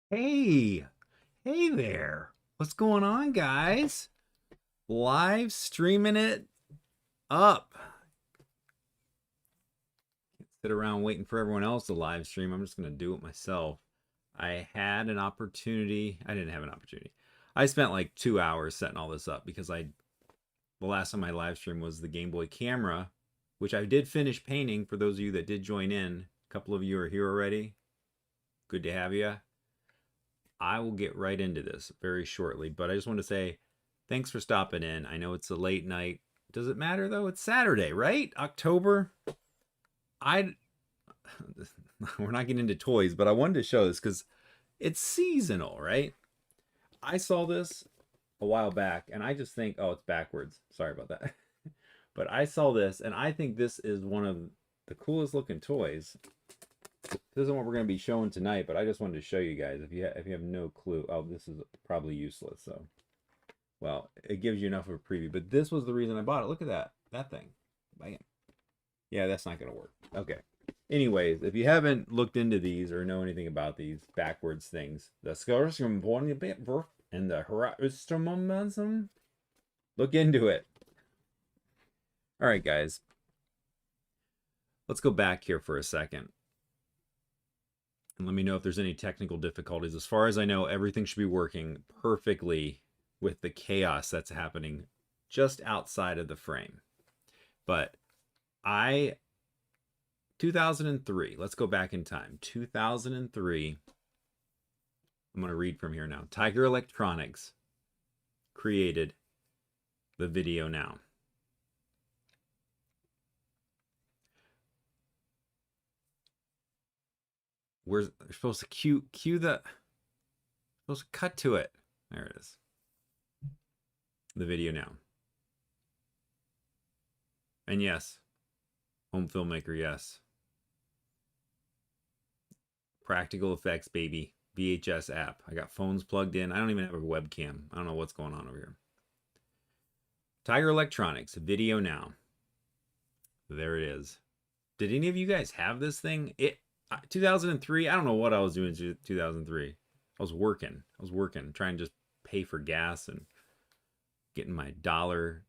Hey, hey there. What's going on, guys? Live streaming it up. Can't sit around waiting for everyone else to live stream. I'm just going to do it myself. I had an opportunity. I didn't have an opportunity. I spent like 2 hours setting all this up because the last time I live streamed was the Game Boy camera, which I did finish painting for those of you that did join in. A couple of you are here already. Good to have you. I will get right into this very shortly, but I just want to say thanks for stopping in. I know it's a late night. Does it matter though? It's Saturday, right? October. I we're not getting into toys, but I wanted to show this because it's seasonal, right? I saw this a while back and I just think, oh, it's backwards. Sorry about that. But I saw this and I think this is one of the coolest looking toys. This isn't what we're going to be showing tonight, but I just wanted to show you guys. If you have no clue, oh, this is probably useless. So, well, it gives you enough of a preview. But this was the reason I bought it. Look at that thing. Bam. Yeah, that's not going to work. Okay. Anyways, if you haven't looked into these or know anything about these backwards things, the and the horizontal, look into it. All right, guys. Let's go back here for a second. And let me know if there's any technical difficulties. As far as I know, everything should be working perfectly with the chaos that's happening just outside of the frame. But 2003, let's go back in time. 2003, I'm going to read from here now. Tiger Electronics created the VideoNow. We're supposed to cue the, supposed to cut to it. There it is. The VideoNow. And yes, home filmmaker, yes. Practical effects, baby. VHS app. I got phones plugged in. I don't even have a webcam. I don't know what's going on over here. Tiger Electronics, VideoNow. There it is. Did any of you guys have this thing? 2003, I don't know what I was doing in 2003. I was working, trying to just pay for gas and getting my $1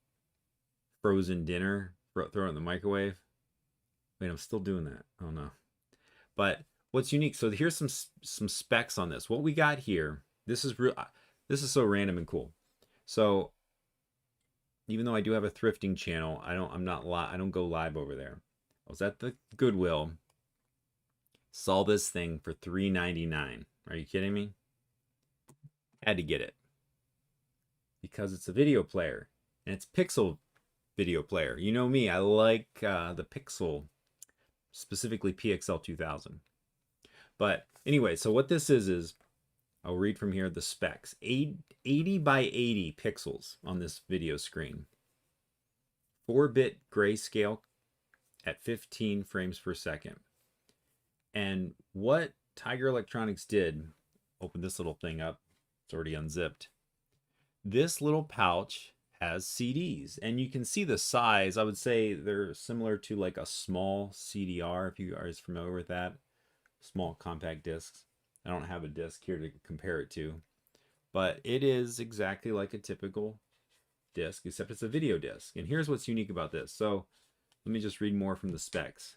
frozen dinner, throw it in the microwave. Wait, I'm still doing that. Oh no. But what's unique, so here's some specs on this. What we got here, this is so random and cool. So even though I do have a thrifting channel, I don't go live over there. I was at the Goodwill, saw this thing for $3.99. Are you kidding me? Had to get it because it's a video player and it's Pixel video player. You know me, I like the Pixel, specifically PXL 2000. But anyway, so what this is I'll read from here the specs. 80 by 80 pixels on this video screen. 4-bit grayscale at 15 frames per second. And what Tiger Electronics did, open this little thing up, it's already unzipped. This little pouch has CDs, and you can see the size. I would say they're similar to like a small CDR, if you are familiar with that. Small compact discs. I don't have a disc here to compare it to, but it is exactly like a typical disc, except it's a video disc. And here's what's unique about this. So let me just read more from the specs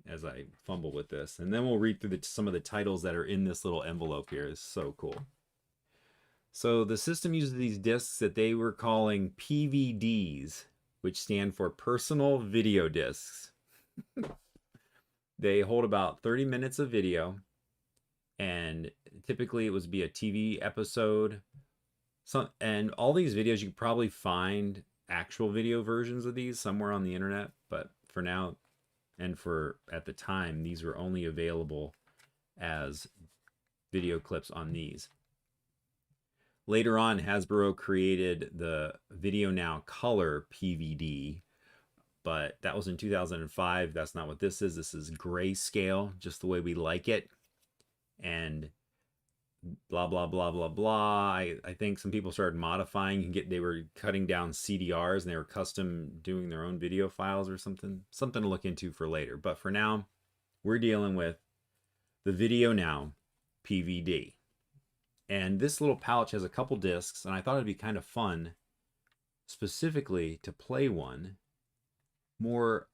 as I fumble with this, and then we'll read through some of the titles that are in this little envelope here. It's so cool. So the system uses these discs that they were calling PVDs, which stand for personal video discs. They hold about 30 minutes of video, and typically it would be a TV episode. And all these videos, you could probably find actual video versions of these somewhere on the internet, but for now, and for at the time, these were only available as video clips on these. Later on, Hasbro created the VideoNow Color PVD, but that was in 2005. That's not what this is. This is grayscale, just the way we like it. And blah, blah, blah, blah, blah. I think some people started modifying. They were cutting down CDRs and they were custom doing their own video files or something. Something to look into for later. But for now, we're dealing with the VideoNow PVD. And this little pouch has a couple discs, and I thought it'd be kind of fun specifically to play one more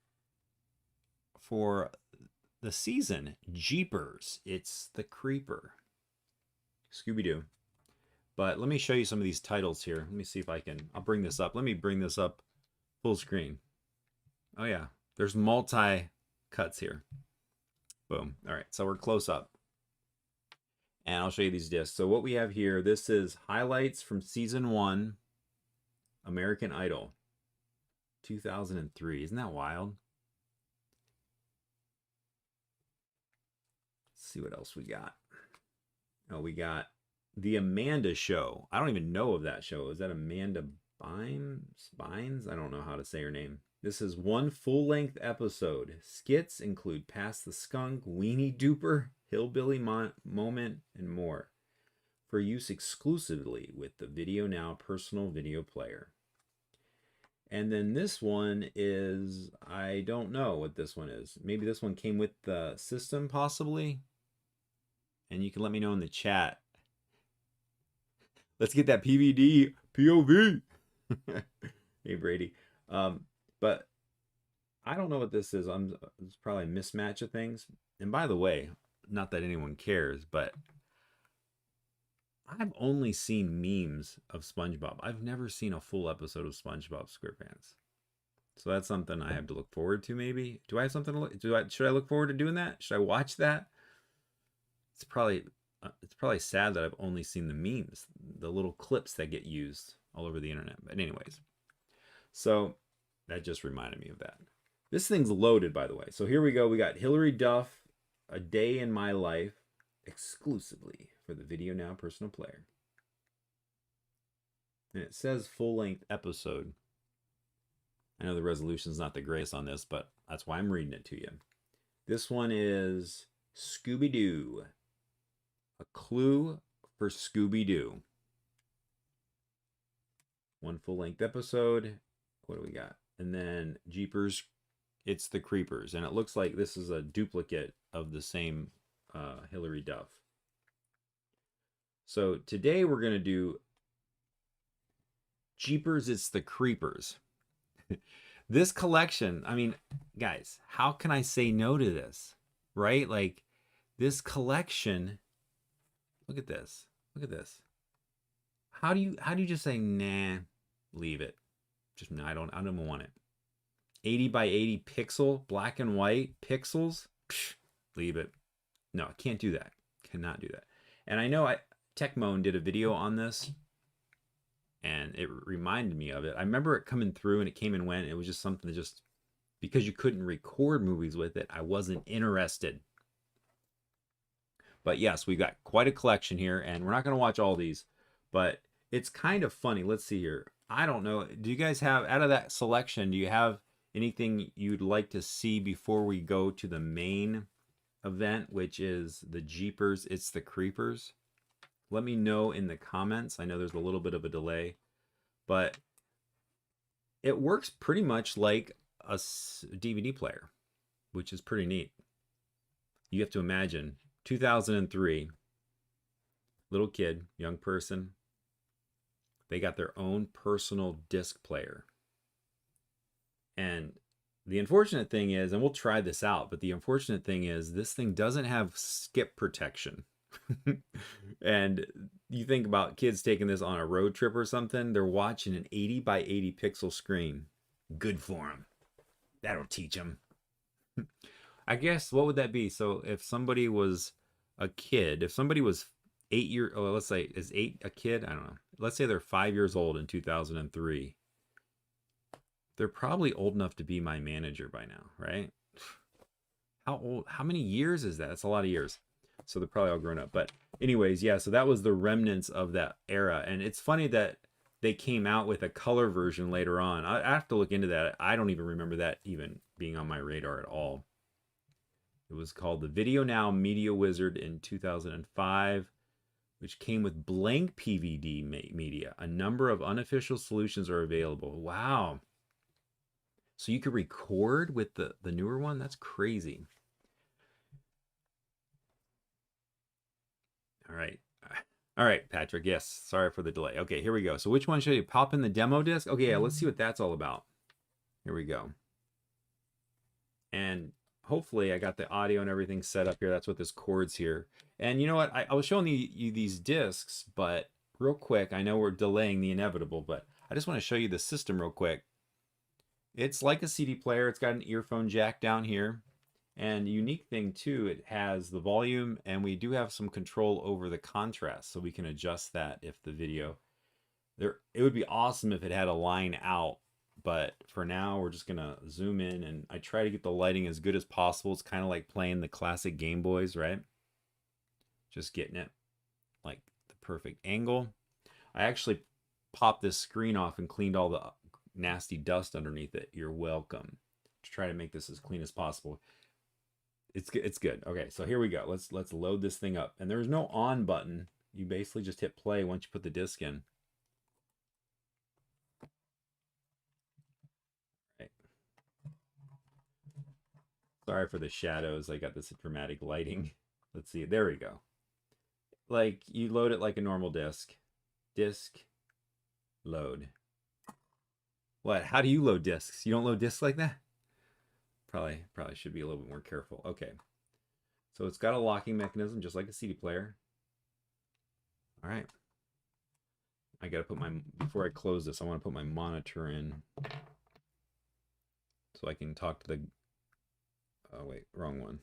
for the season. Jeepers, it's the Creeper. Scooby-Doo. But let me show you some of these titles here. Let me see if I can, I'll bring this up. Let me bring this up full screen. Oh yeah, there's multi cuts here. Boom. All right, so we're close up. And I'll show you these discs. So what we have here, this is highlights from season 1, American Idol, 2003. Isn't that wild? Let's see what else we got. Oh, we got The Amanda Show. I don't even know of that show. Is that Amanda Bynes? I don't know how to say her name. This is one full-length episode. Skits include Pass the Skunk, Weenie Duper, Hillbilly Moment, and more. For use exclusively with the VideoNow personal video player. And then this one is, I don't know what this one is. Maybe this one came with the system, possibly. And you can let me know in the chat. Let's get that PVD POV. Hey, Brady. But I don't know what this is. It's probably a mismatch of things. And by the way, not that anyone cares, but I've only seen memes of SpongeBob. I've never seen a full episode of SpongeBob SquarePants. So that's something I have to look forward to, maybe. Do I have something to look, should I look forward to doing that? Should I watch that? It's probably sad that I've only seen the memes, the little clips that get used all over the internet. But anyways, so that just reminded me of that. This thing's loaded, by the way. So here we go. We got Hilary Duff, A Day in My Life, exclusively for the VideoNow personal player. And it says full-length episode. I know the resolution's not the greatest on this, but that's why I'm reading it to you. This one is Scooby-Doo. A Clue for Scooby-Doo. One full-length episode. What do we got? And then Jeepers, it's the Creepers. And it looks like this is a duplicate of the same Hilary Duff. So today we're going to do Jeepers, it's the Creepers. This collection, I mean, guys, how can I say no to this? Right? Like, this collection, look at this. Look at this. How do you just say, nah, leave it? Just, no, I don't want it. 80 by 80 pixel, black and white pixels. Psh, leave it. No, I can't do that. Cannot do that. And I know Techmoan did a video on this, and it reminded me of it. I remember it coming through, and it came and went. It was just something that just, because you couldn't record movies with it, I wasn't interested. But yes, we've got quite a collection here, and we're not going to watch all these, but it's kind of funny. Let's see here. I don't know. Do you guys have, out of that selection, do you have anything you'd like to see before we go to the main event, which is the Jeepers, It's the Creepers? Let me know in the comments. I know there's a little bit of a delay, but it works pretty much like a DVD player, which is pretty neat. You have to imagine 2003, little kid, young person, they got their own personal disc player. And the unfortunate thing is, and we'll try this out, but the unfortunate thing is this thing doesn't have skip protection. And you think about kids taking this on a road trip or something, they're watching an 80 by 80 pixel screen. Good for them. That'll teach them. I guess, what would that be? So if somebody was a kid, if somebody was 8 years, oh, let's say, is 8 a kid? I don't know. Let's say they're 5 years old in 2003. They're probably old enough to be my manager by now, right? How old? How many years is that? That's a lot of years. So they're probably all grown up. But anyways, yeah, so that was the remnants of that era. And it's funny that they came out with a color version later on. I have to look into that. I don't even remember that even being on my radar at all. It was called the VideoNow Media Wizard in 2005, which came with blank PVD media. A number of unofficial solutions are available. Wow. So you could record with the newer one? That's crazy. All right. All right, Patrick. Yes, sorry for the delay. Okay, here we go. So which one should you pop in the demo disc? Okay, yeah, let's see what that's all about. Here we go. And hopefully I got the audio and everything set up here. That's what this chord's here. And you know what? I was showing you these discs, but real quick, I know we're delaying the inevitable, but I just want to show you the system real quick. It's like a CD player. It's got an earphone jack down here. And the unique thing too, it has the volume, and we do have some control over the contrast, so we can adjust that if the video there. It would be awesome if it had a line out, but for now we're just gonna zoom in, and I try to get the lighting as good as possible. It's kind of like playing the classic Game Boys, right? Just getting it like the perfect angle. I actually popped this screen off and cleaned all the nasty dust underneath it. You're welcome. To try to make this as clean as possible. It's good. It's good. Okay, so here we go. Let's load this thing up. And there's no on button. You basically just hit play once you put the disc in. Right. Sorry for the shadows. I got this dramatic lighting. Let's see. There we go. Like you load it like a normal disc. Disc load. What? How do you load discs? You don't load discs like that? Probably should be a little bit more careful. Okay. So it's got a locking mechanism just like a CD player. All right. I got to put my, before I close this, I want to put my monitor in so I can talk to the, oh wait, wrong one.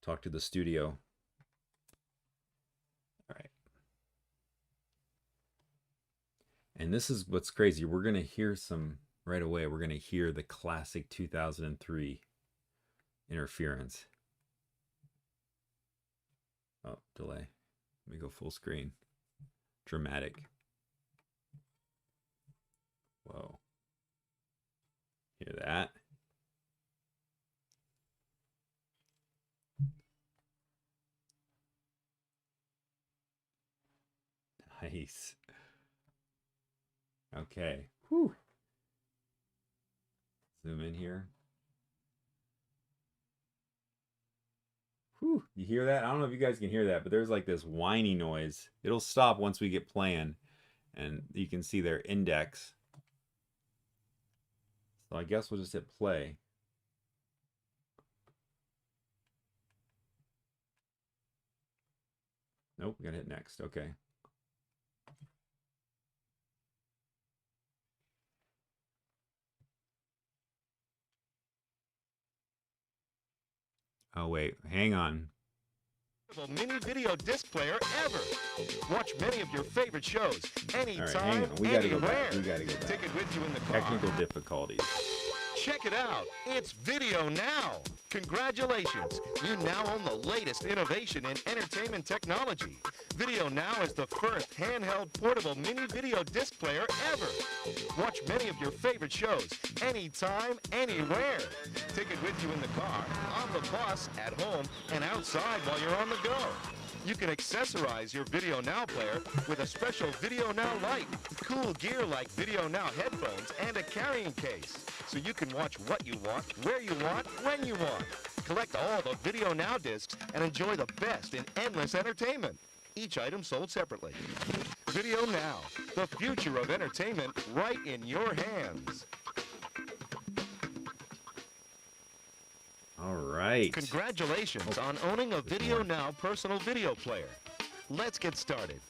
Talk to the studio. All right. And this is what's crazy. We're going to hear some, right away, we're going to hear the classic 2003 interference. Oh, delay. Let me go full screen. Dramatic. Whoa. Hear that? Nice. Okay. Whew. Zoom in here. Whew. You hear that? I don't know if you guys can hear that, but there's like this whiny noise. It'll stop once we get playing. And you can see their index. So I guess we'll just hit play. Nope, we gotta hit next. Okay. Oh wait, hang on. Mini video disc player ever. Watch many of your favorite shows anytime, all right, hang on. We gotta go back. We gotta go back. Take it with you in the car. Technical difficulties. Check it out. It's VideoNow. Congratulations. You now own the latest innovation in entertainment technology. VideoNow is the first handheld portable mini video disc player ever. Watch many of your favorite shows anytime, anywhere. Take it with you in the car, on the bus, at home, and outside while you're on the go. You can accessorize your VideoNow player with a special VideoNow light, cool gear like VideoNow headphones, and a carrying case. So you can watch what you want, where you want, when you want. Collect all the VideoNow discs and enjoy the best in endless entertainment. Each item sold separately. VideoNow, the future of entertainment right in your hands. All right. Congratulations on owning a VideoNow personal video player. Let's get started.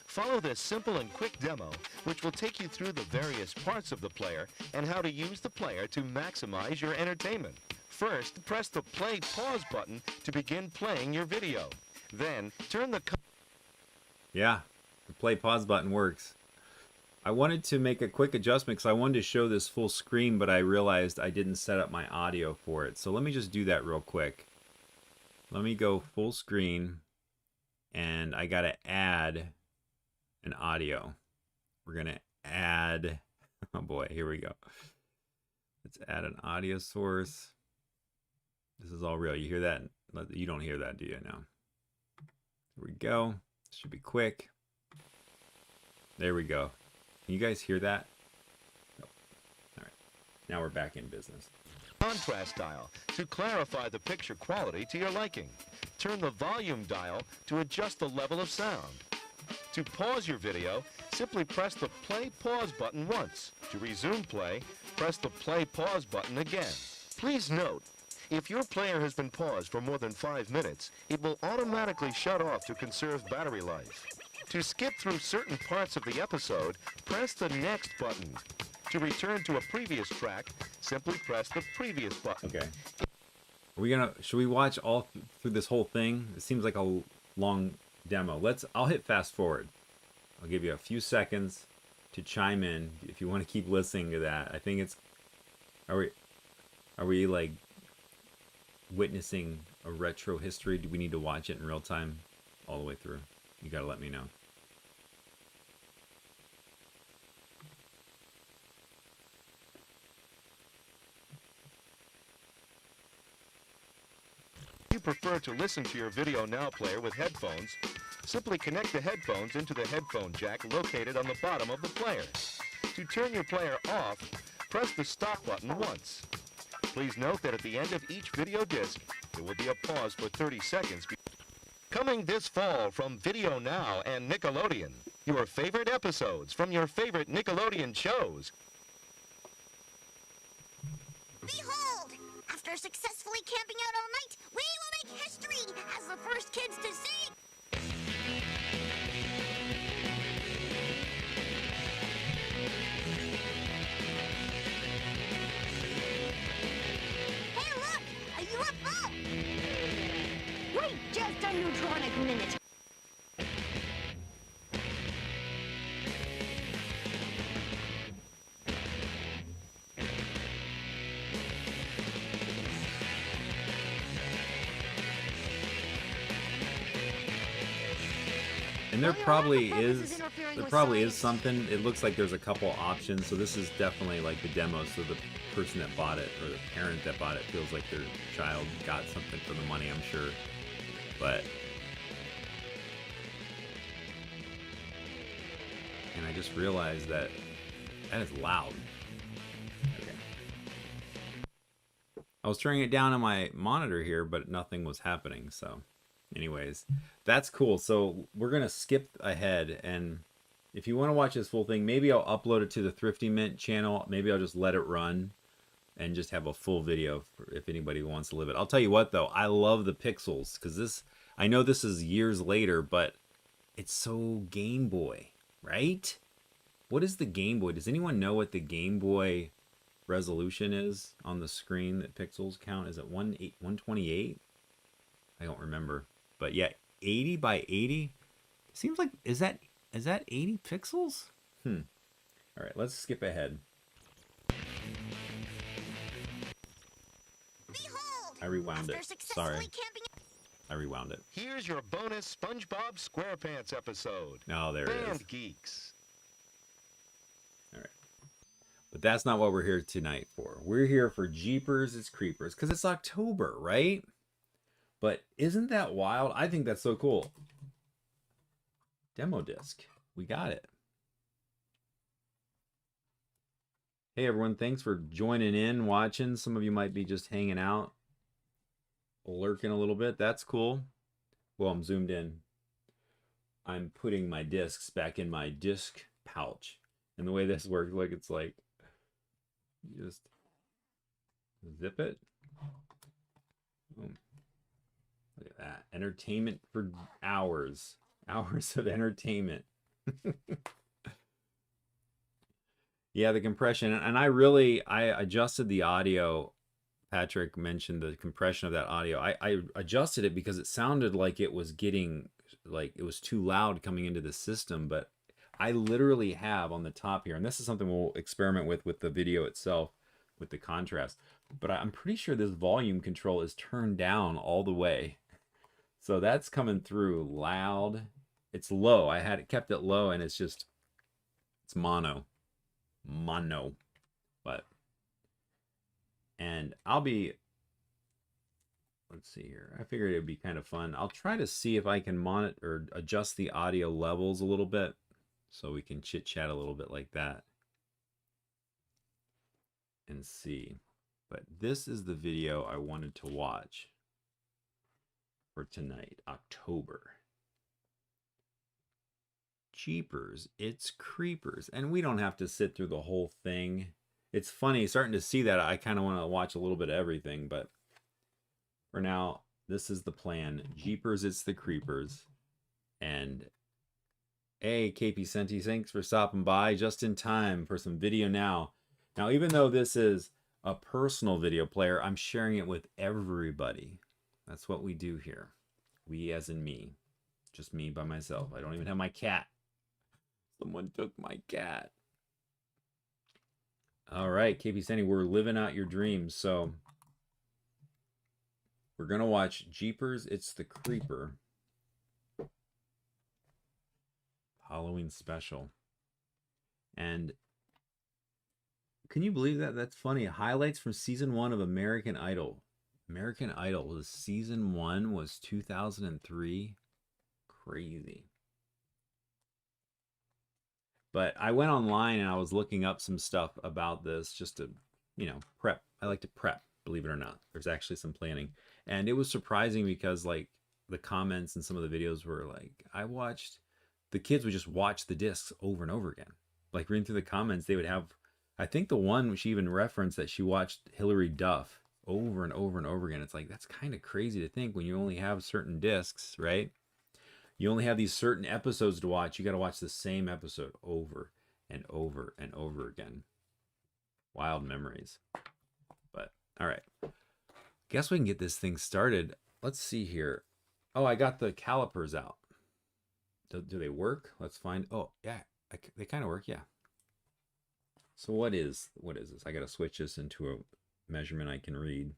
Follow this simple and quick demo, which will take you through the various parts of the player and how to use the player to maximize your entertainment. First, press the play-pause button to begin playing your video. Then, turn the... Yeah, the play-pause button works. I wanted to make a quick adjustment because I wanted to show this full screen, but I realized I didn't set up my audio for it. So let me just do that real quick. Let me go full screen, and I got to add an audio. We're going to add, oh boy, here we go. Let's add an audio source. This is all real. You hear that? You don't hear that, do you? No. Here we go. Should be quick. There we go. Can you guys hear that? Nope. All right. Now we're back in business. Contrast dial to clarify the picture quality to your liking. turn the volume dial to adjust the level of sound. To pause your video, simply press the play-pause button once. To resume play, press the play-pause button again. Please note, if your player has been paused for more than 5 minutes, it will automatically shut off to conserve battery life. To skip through certain parts of the episode, press the next button. To return to a previous track, simply press the previous button. Okay. Should we watch all through this whole thing? It seems like a long demo. I'll hit fast forward. I'll give you a few seconds to chime in if you want to keep listening to that. I think are we like witnessing a retro history? Do we need to watch it in real time all the way through? You gotta let me know. If you prefer to listen to your VideoNow player with headphones, simply connect the headphones into the headphone jack located on the bottom of the player. To turn your player off, press the stop button once. Please note that at the end of each video disc, there will be a pause for 30 seconds. Coming this fall from VideoNow and Nickelodeon, your favorite episodes from your favorite Nickelodeon shows. Behold! After successfully camping out all night, we will make history as the first kids to see. Hey, look! A UFO! Wait just a neutronic minute. And there probably is something. It looks like there's a couple options. So this is definitely like the demo. So the person that bought it or the parent that bought it feels like their child got something for the money, I'm sure. But and I just realized that is loud. Okay. I was turning it down on my monitor here, but nothing was happening. So anyways, that's cool. So we're gonna skip ahead, and if you want to watch this full thing, maybe I'll upload it to the Thrifty Mint channel. Maybe I'll just let it run and just have a full video if anybody wants to live it. I'll tell you what though, I love the pixels because I know this is years later, but it's so Game Boy, right? What is the Game Boy? Does anyone know what the Game Boy resolution is on the screen that pixels count? Is it 128? I don't remember. But yeah, 80 by 80 seems like, is that 80 pixels? All right, let's skip ahead. Behold! I rewound it. Sorry, Camping... I rewound it. Here's your bonus SpongeBob SquarePants episode. No, there it is. Band Geeks. All right, but that's not what we're here tonight for. We're here for Jeepers It's Creepers because it's October, right? But isn't that wild? I think that's so cool. Demo disc. We got it. Hey everyone, thanks for joining in, watching. Some of you might be just hanging out, lurking a little bit. That's cool. Well, I'm zoomed in. I'm putting my discs back in my disc pouch. And the way this works, like it's like, you just zip it. Boom. Look at that. Entertainment for hours. Hours of entertainment. Yeah, the compression. And I adjusted the audio. Patrick mentioned the compression of that audio. I adjusted it because it sounded like it was getting, like it was too loud coming into the system. But I literally have on the top here, and this is something we'll experiment with the video itself, with the contrast. But I'm pretty sure this volume control is turned down all the way. So that's coming through loud. It's low. I had it kept it low, and it's mono. But and I'll be, let's see here. I figured it'd be kind of fun. I'll try to see if I can monitor or adjust the audio levels a little bit so we can chit chat a little bit like that and see. But this is the video I wanted to watch. for tonight, October. Jeepers, it's Creepers. And we don't have to sit through the whole thing. It's funny starting to see that. I kind of want to watch a little bit of everything, but for now, this is the plan. Jeepers, it's the Creepers. And hey, KP Senti, thanks for stopping by just in time for some video now. Now, even though this is a personal video player, I'm sharing it with everybody. That's what we do here. We as in me. Just me by myself. I don't even have my cat. Someone took my cat. All right, KP Senti, we're living out your dreams. So we're going to watch Jeepers, It's the Creeper. Halloween special. And can you believe that? That's funny. Highlights from season 1 of American Idol. American Idol was season 1 was 2003. Crazy. But I went online and I was looking up some stuff about this just to, you know, prep. I like to prep, believe it or not. There's actually some planning. And it was surprising because like the comments and some of the videos were like, the kids would just watch the discs over and over again. Like reading through the comments, they would have, I think the one she even referenced that she watched Hilary Duff over and over and over again. It's like, that's kind of crazy to think when you only have certain discs, right? You only have these certain episodes to watch. You got to watch the same episode over and over and over again. Wild memories. But all right. Guess we can get this thing started. Let's see here. Oh, I got the calipers out. Do they work? Let's find. Oh, yeah. They kind of work. Yeah. So what is this? I got to switch this into a measurement I can read.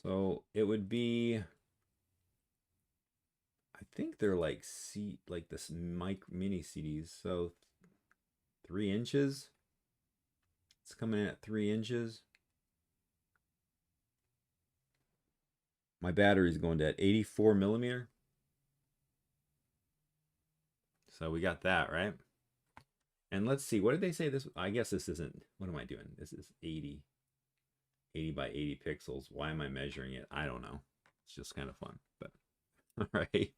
So it would be, I think they're like this mini CDs. So 3 inches. It's coming in at 3 inches. My battery is going to at 84 millimeter. So we got that, right? And let's see, what did they say this? I guess this isn't, what am I doing? This is 80 by 80 pixels. Why am I measuring it? I don't know. It's just kind of fun, but all right.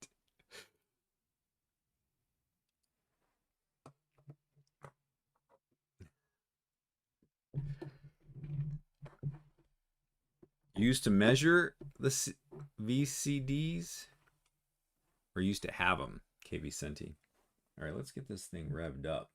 Used to measure the VCDs or used to have them, KV Senti. All right, let's get this thing revved up.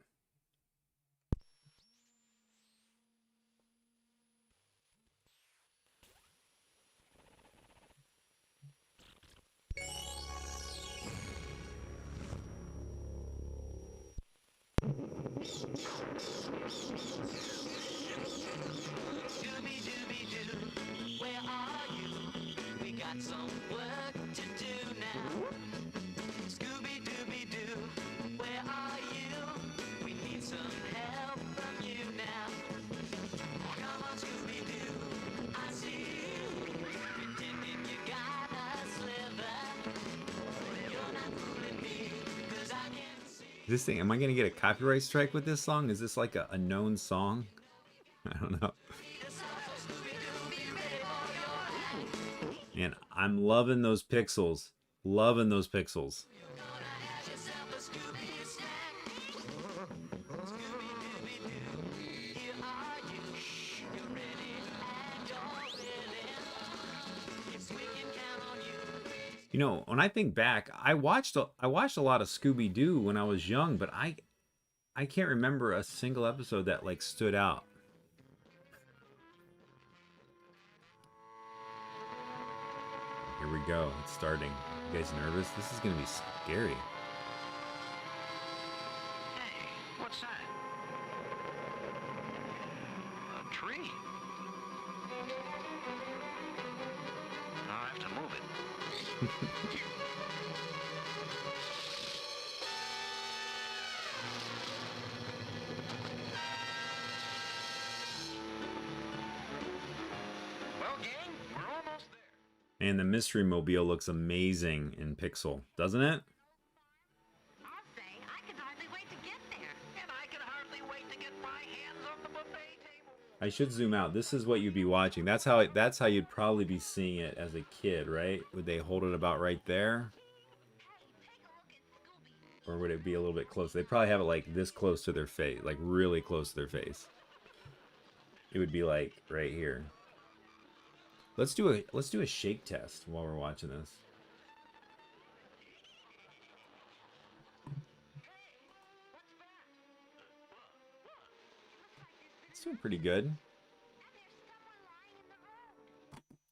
Scooby-Doo, where are you? We got some work to do now. Scooby-Doo, where are you? We need some help from you now. Come on, Scooby-Doo, I see you. Pretending you got a sliver. You're not fooling me, 'cause I can see. This thing, am I going to get a copyright strike with this song? Is this like a known song? I don't know. Man, I'm loving those pixels. Loving those pixels. You know, when I think back, I watched a lot of Scooby-Doo when I was young, but I can't remember a single episode that like stood out. Here we go. It's starting. You guys nervous? This is going to be scary. Hey, what's that? A tree. I'll have to move it. Well, gang, we're almost there. And the Mystery Mobile looks amazing in pixel, doesn't it? I'll say, I can hardly wait to get there. And I can hardly wait to get my hands on the buffet table. I should zoom out. This is what you'd be watching. That's how you'd probably be seeing it as a kid, right? Would they hold it about right there? Or would it be a little bit close? They'd probably have it like this close to their face, like really close to their face. It would be like right here. Let's do a shake test while we're watching this. It's doing pretty good.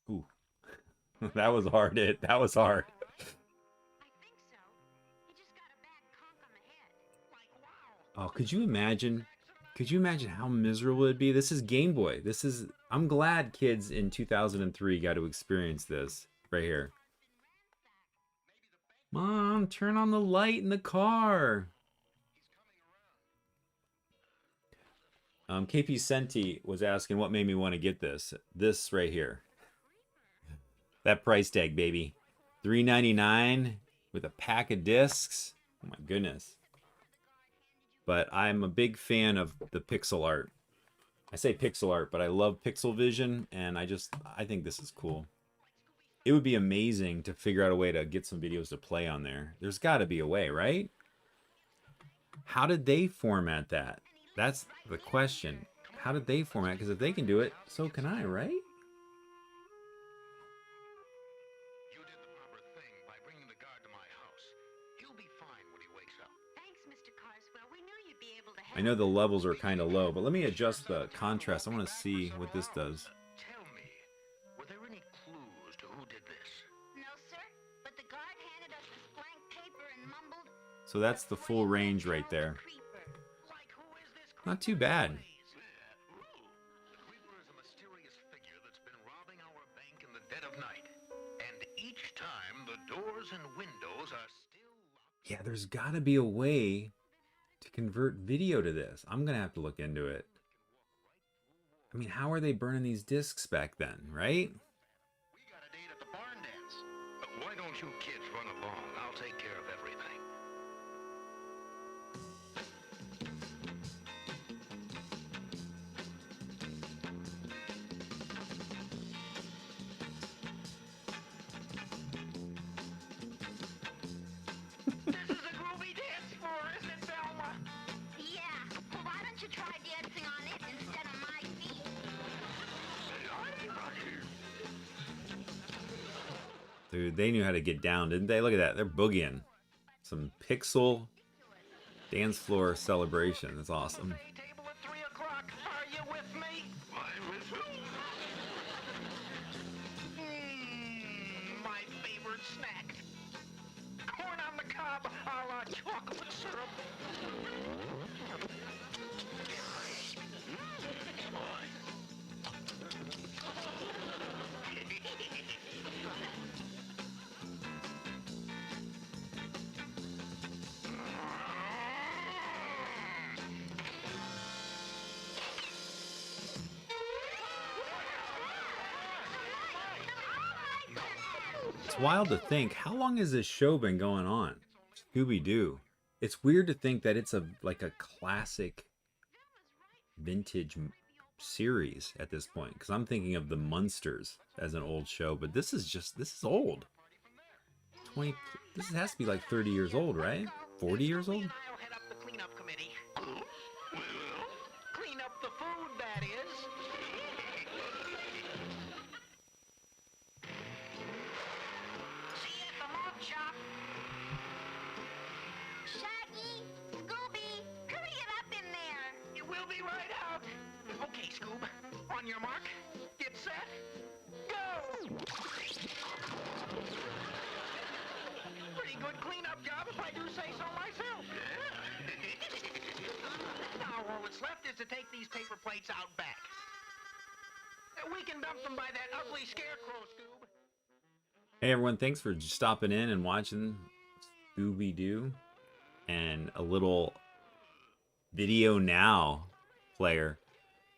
Ooh. That was hard. That was hard. Oh, could you imagine? Could you imagine how miserable it'd be? This is Game Boy. I'm glad kids in 2003 got to experience this right here. Mom, turn on the light in the car. KP Senti was asking what made me want to get this. This right here. That price tag, baby. $3.99 with a pack of discs. Oh my goodness. But I'm a big fan of the pixel art. I say pixel art, but I love pixel vision, and I think this is cool. It would be amazing to figure out a way to get some videos to play on there. There's got to be a way, right? How did they format that? That's the question. How did they format? Because if they can do it, so can I, right? You did the proper thing by bringing the guard to my house. He'll be fine when he wakes up. Thanks, Mr. Carswell. We knew you'd be able to help. I know the levels are kind of low, but let me adjust the contrast. I want to see what this does. Tell me, were there any clues to who did this? No, sir. But the guard handed us this blank paper and mumbled. So that's the full range right there. Like who is this Not too bad. The creeper is a mysterious figure that's been robbing our bank in the dead of night. And each time the doors and windows are still locked. Yeah, there's got to be a way to convert video to this. I'm going to have to look into it. I mean, how are they burning these discs back then, right? We got a date at the barn dance. Why don't you kids run along? I'll take care of everything. This is a groovy dance floor, isn't it, Velma? Yeah. Well, why don't you try dancing on it instead of my feet? Dude, they knew how to get down, didn't they? Look at that. They're boogieing. Some pixel dance floor celebration. That's awesome. Table at 3 o'clock. Are you with me? My favorite snack. Corn on the cob a la chocolate syrup. It's wild to think, how long has this show been going on? Scooby-Doo. It's weird to think that it's like a classic vintage series at this point, because I'm thinking of the Munsters as an old show, but this is old. This has to be like 30 years old, right? 40 years old? I'll head up the cleanup committee. Clean up the food, that is. See you at the malt shop. Shaggy, Scooby, hurry it up in there. It will be right out. Okay, Scoob. On your mark. Get set. Go! Pretty good cleanup job if I do say so myself. Now all that's left is to take these paper plates out back. We can dump them by that ugly scarecrow, Scoob. Hey everyone, thanks for stopping in and watching Scooby-Doo and a little VideoNow player.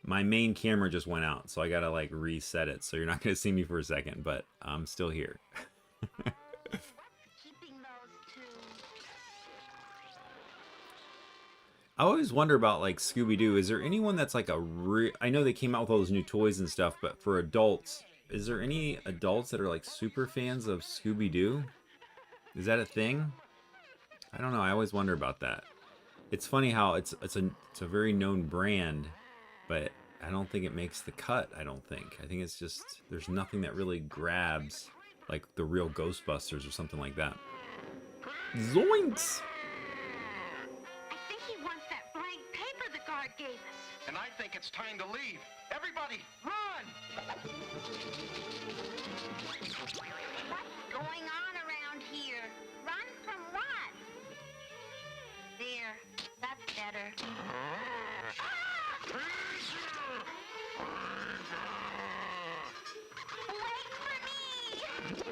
My main camera just went out, so I gotta like reset it, so you're not gonna see me for a second, but I'm still here. Keeping those two. I always wonder about like Scooby-Doo. Is there anyone that's like I know they came out with all those new toys and stuff, but for adults, is there any adults that are like super fans of Scooby-Doo? Is that a thing? I don't know. I always wonder about that. It's funny how it's a very known brand, but I don't think it makes the cut. I don't think. I think it's just there's nothing that really grabs like the real Ghostbusters or something like that. Zoinks! I think he wants that blank paper the guard gave us. And I think it's time to leave. Everybody, run! What's going on around here? Run from what? There, that's better. Wait for me!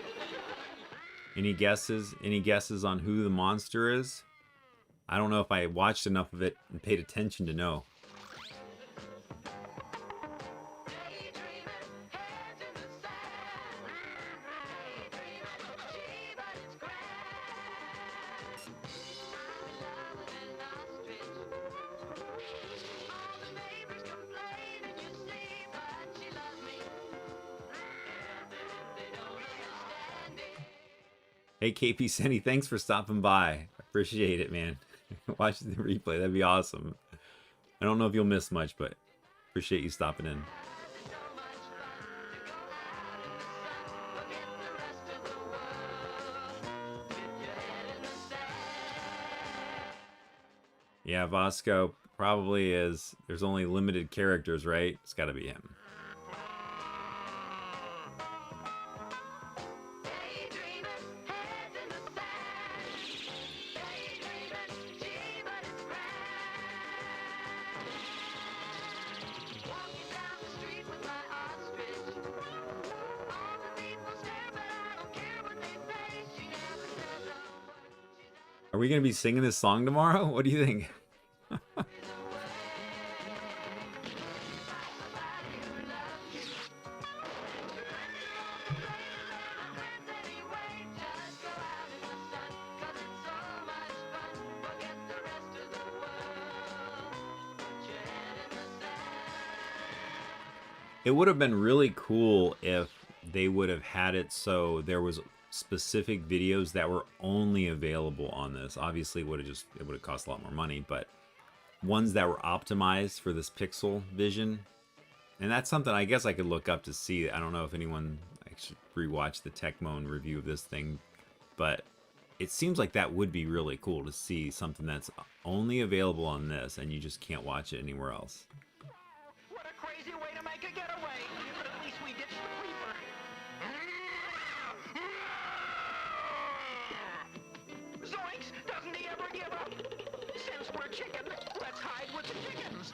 Any guesses? Any guesses on who the monster is? I don't know if I watched enough of it and paid attention to know. Hey KP Sandy, thanks for stopping by. Appreciate it, man. Watch the replay. That'd be awesome. I don't know if you'll miss much, but appreciate you stopping in. Yeah, Vasco probably is. There's only limited characters, right? It's got to be him. Are we going to be singing this song tomorrow? What do you think? It would have been really cool if they would have had it so there was specific videos that were only available on this. Obviously, it would have cost a lot more money, but ones that were optimized for this pixel vision. And that's something I guess I could look up to see. I don't know if anyone, I should rewatch the Tecmone review of this thing, but it seems like that would be really cool to see something that's only available on this and you just can't watch it anywhere else. What a crazy way to make a getaway! But at least we ditched the creeper. Zoinks! Doesn't he ever give up? Since we're chicken, let's hide with the chickens.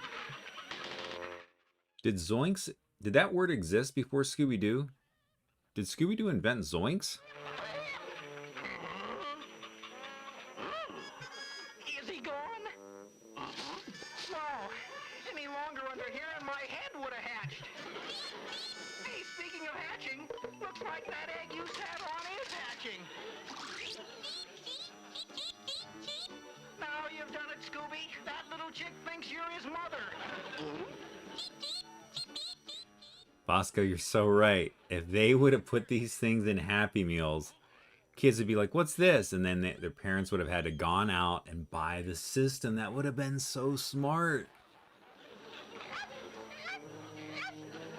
Did that word exist before Scooby-Doo? Did Scooby-Doo invent Zoinks? Is he gone? No. Any longer under here and my head would have hatched. Hey, speaking of hatching, looks like that egg you sat on is hatching. Now you've done it, Scooby. That little chick thinks you're his mother. Bosco, you're so right. If they would have put these things in Happy Meals, kids would be like, what's this? And then their parents would have had to gone out and buy the system. That would have been so smart.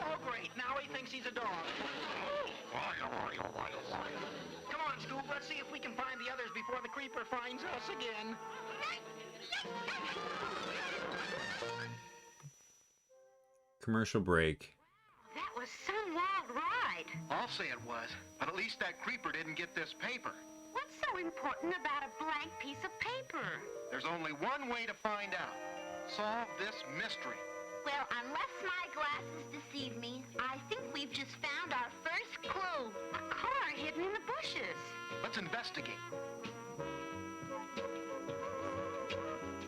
Oh, great. Now he thinks he's a dog. Come on, Scoob. Let's see if we can find the others before the creeper finds us again. Commercial break. That was some wild ride. I'll say it was, but at least that creeper didn't get this paper. What's so important about a blank piece of paper? There's only one way to find out. Solve this mystery. Well, unless my glasses deceive me, I think we've just found our first clue. A car hidden in the bushes. Let's investigate.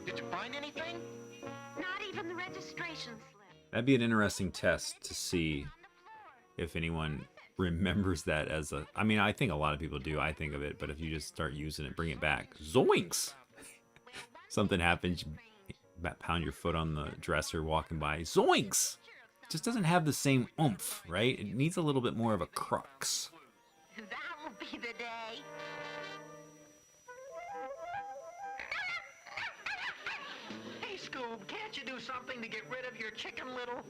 Did you find anything? Not even the registration slip. That'd be an interesting test to see if anyone remembers that as a... I mean, I think a lot of people do. I think of it, but if you just start using it, bring it back. Zoinks! Something happens, pound your foot on the dresser walking by. Zoinks! It just doesn't have the same oomph, right? It needs a little bit more of a crux. That'll be the day. Hey, Scoob, can't you do something to get rid of your Chicken Little?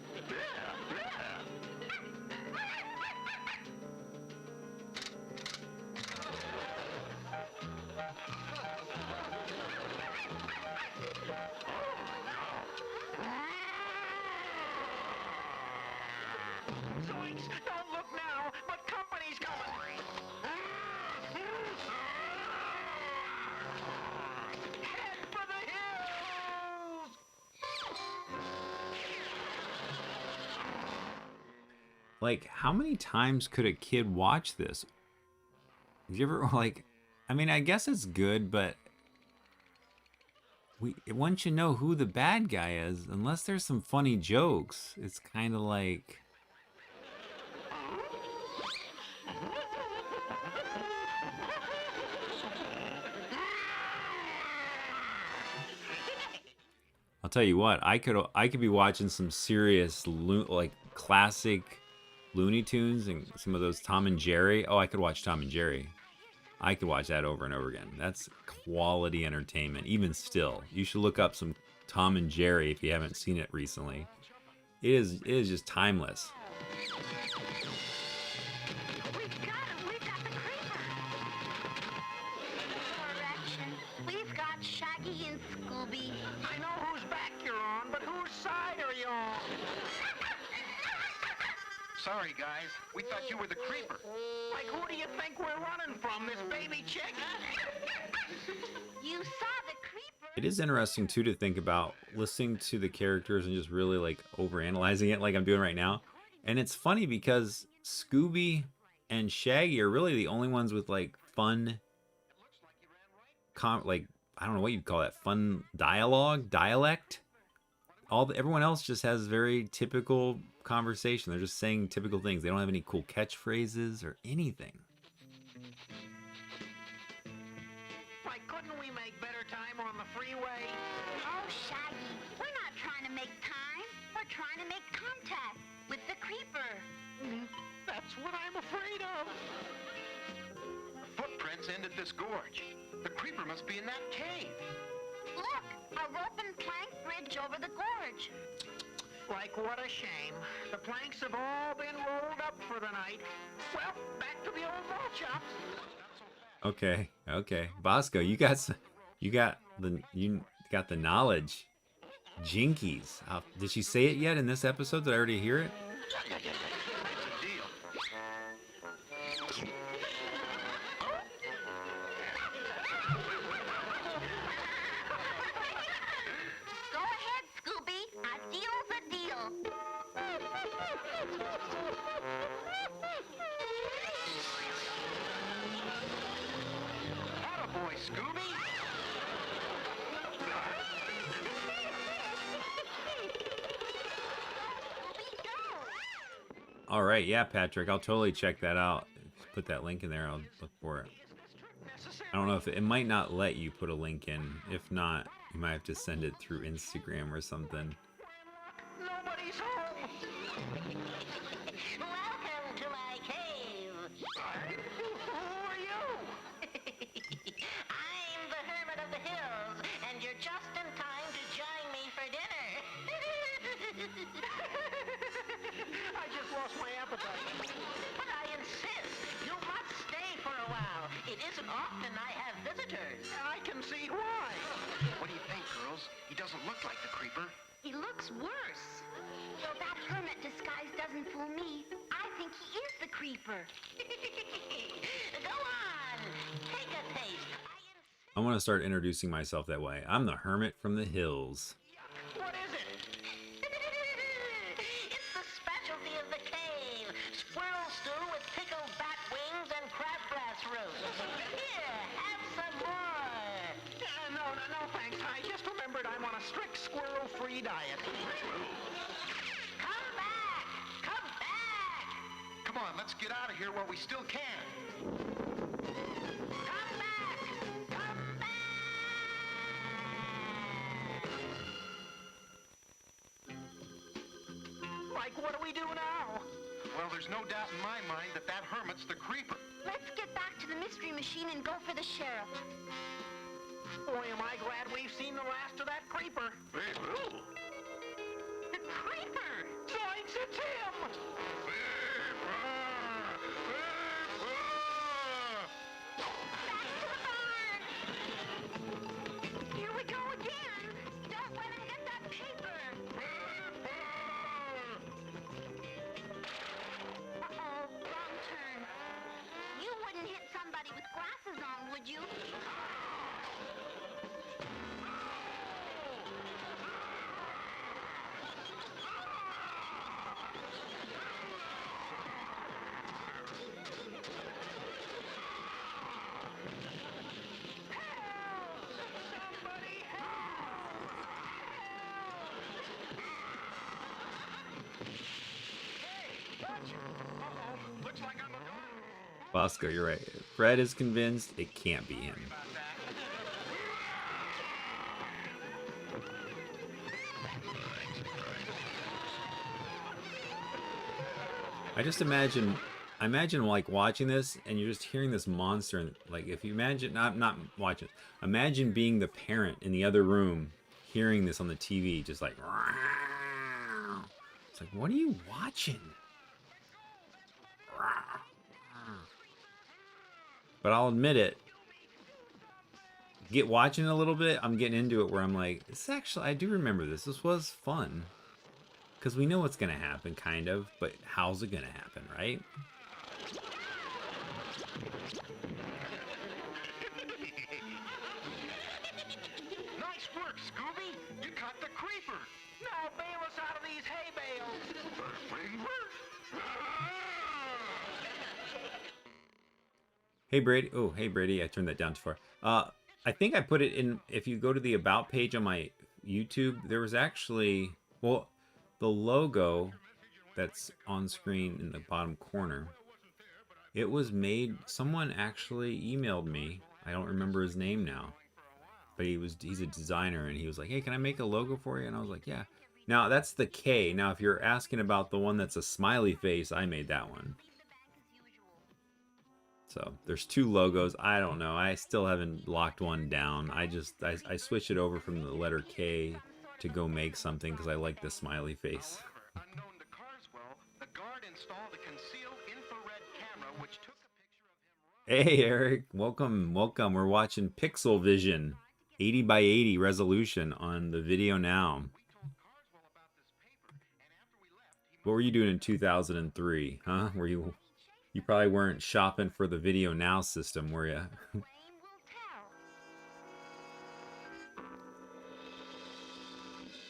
Zoinks! Don't look now, but company's coming. Head for the hills! Like, how many times could a kid watch this? Did you ever, like, I mean, I guess it's good, but once you know who the bad guy is, unless there's some funny jokes, it's kind of like... I'll tell you what, I could be watching some serious like classic Looney Tunes and some of those Tom and Jerry. Oh, I could watch Tom and Jerry. I could watch that over and over again. That's quality entertainment. Even still, you should look up some Tom and Jerry if you haven't seen it recently. It is just timeless. We've got him. We've got the creeper. Correction. We've got Shaggy and Scooby. I know whose back you're on, but whose side are you on? Sorry, guys. We thought you were the creeper. Like, who do you think we're running from, this baby chick? You saw the creeper. It is interesting too to think about listening to the characters and just really like overanalyzing it like I'm doing right now. And it's funny because Scooby and Shaggy are really the only ones with like fun like I don't know what you'd call that, fun dialect. Everyone else just has very typical conversation. They're just saying typical things. They don't have any cool catchphrases or anything. Like, couldn't we make better time on the freeway? Oh, Shaggy, we're not trying to make time. We're trying to make contact with the creeper. That's what I'm afraid of. Footprints ended this gorge. The creeper must be in that cave. Look, a rope and plank bridge over the gorge. Like, what a shame. The planks have all been rolled up for the night. Well, back to the old malt shop. Okay. Bosco, you got the knowledge. Jinkies. Did she say it yet in this episode? Did I already hear it? That's a deal. Go ahead, Scooby. A deal's a deal. Attaboy, Scooby. All right, yeah, Patrick, I'll totally check that out. Put that link in there. I'll look for it. I don't know if it might not let you put a link in. If not, you might have to send it through Instagram or something. Nobody's home. Welcome to my cave. Who are you? I'm the Hermit of the Hills, and you're just in time to join me for dinner. I just lost my appetite. But I insist, you must stay for a while. It isn't often I have visitors. I can see why. What do you think, girls? He doesn't look like the creeper. He looks worse. So that hermit disguise doesn't fool me. I think he is the creeper. Go on, take a taste. I want to start introducing myself that way. I'm the Hermit from the Hills. What is it? It's the specialty of the cave. Squirrel stew with pickled bat wings and crabgrass roots. Here, have some more. No, thanks. I just remembered I'm on a strict squirrel-free diet. Come back! Come back! Come on, let's get out of here while we still can. Come back! Come back! there's no doubt in my mind that that hermit's the creeper. Let's get back to the mystery machine and go for the sheriff. Boy, am I glad we've seen the last of that creeper. Hey, who? The creeper! Zoinks, it's him! Here we go again! Don't let him get that paper! Uh-oh, wrong turn. You wouldn't hit somebody with glasses on, would you? Somebody help! Hey, watch it! Uh-oh, looks like I'm a Bosco, you're right. Fred is convinced it can't be him. about that. I imagine like watching this and you're just hearing this monster. And like if you imagine, not watching, imagine being the parent in the other room, hearing this on the TV, just like, it's like, what are you watching? But I'll admit it, watching it a little bit, I'm getting into it where I'm like, this actually, I do remember this. This was fun. Because we know what's going to happen, kind of, but how's it going to happen, right? Nice work, Scooby. You caught the creeper. Now bail us out of these hay bales. Hey, Brady. Oh, hey, Brady. I turned that down too far. I think I put it in, if you go to the About page on my YouTube, there was actually, well, the logo that's on screen in the bottom corner, it was made, someone actually emailed me. I don't remember his name now, but he's a designer, and he was like, hey, can I make a logo for you? And I was like, yeah. Now, that's the K. Now, if you're asking about the one that's a smiley face, I made that one. So, there's two logos. I don't know. I still haven't locked one down. I switched it over from the letter K to go make something because I like the smiley face. However, unknown to Carswell, the guard installed a concealed infrared camera which took a picture of him. Hey, Eric. Welcome. We're watching Pixel Vision, 80 by 80 resolution on the VideoNow. What were you doing in 2003, huh? Were you probably weren't shopping for the VideoNow system, were you? Rain will tell.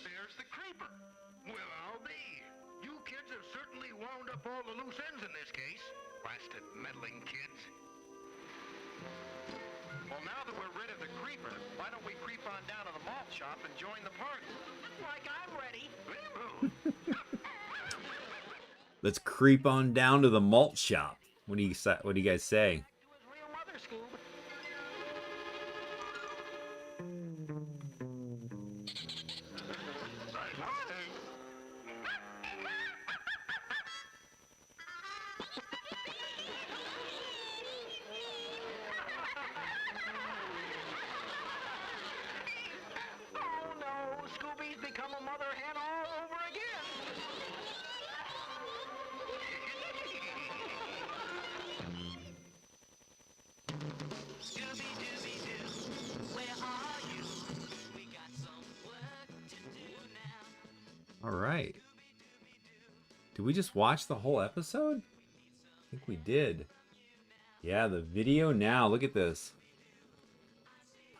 There's the creeper. Well, I'll be. You kids have certainly wound up all the loose ends in this case. Blasted meddling kids. Well, now that we're rid of the creeper, why don't we creep on down to the malt shop and join the party? Like I'm ready. Let's creep on down to the malt shop. What do you guys say? To his real mother, Scoob. Oh no, Scooby's become a mother hen all over again. Scooby-Dooby-Doo, where are you? We got some work to do now. All right. Did we just watch the whole episode? I think we did. Yeah, the VideoNow. Look at this.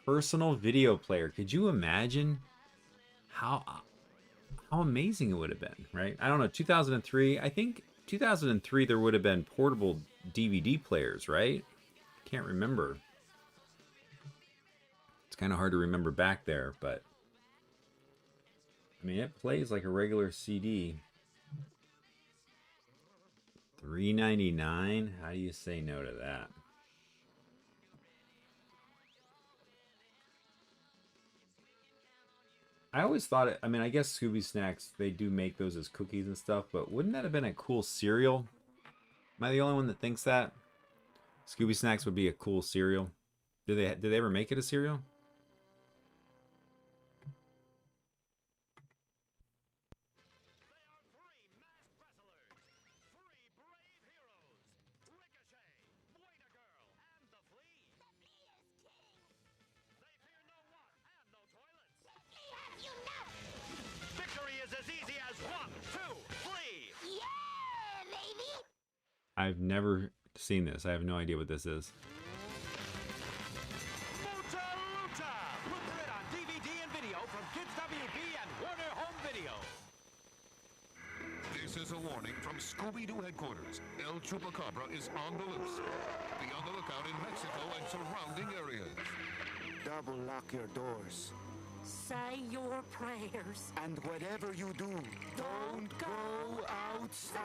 Personal video player. Could you imagine how amazing it would have been, right? I don't know, 2003. I think 2003 there would have been portable DVD players, right? Can't remember. It's kind of hard to remember back there, but I mean, it plays like a regular CD. $3.99? How do you say no to that? I always thought it, I mean, I guess Scooby Snacks, they do make those as cookies and stuff, but wouldn't that have been a cool cereal? Am I the only one that thinks that? Scooby Snacks would be a cool cereal. Did they ever make it a cereal? Victory is as easy as 1, 2, flee! Yeah, baby! I've never seen this. I have no idea what this is. Lucha Lucha! Look for it on DVD and video from Kids WB and Warner Home Video. This is a warning from Scooby-Doo headquarters. El Chupacabra is on the loose. Be on the lookout in Mexico and surrounding areas. Double lock your doors. Say your prayers. And whatever you do, don't go outside.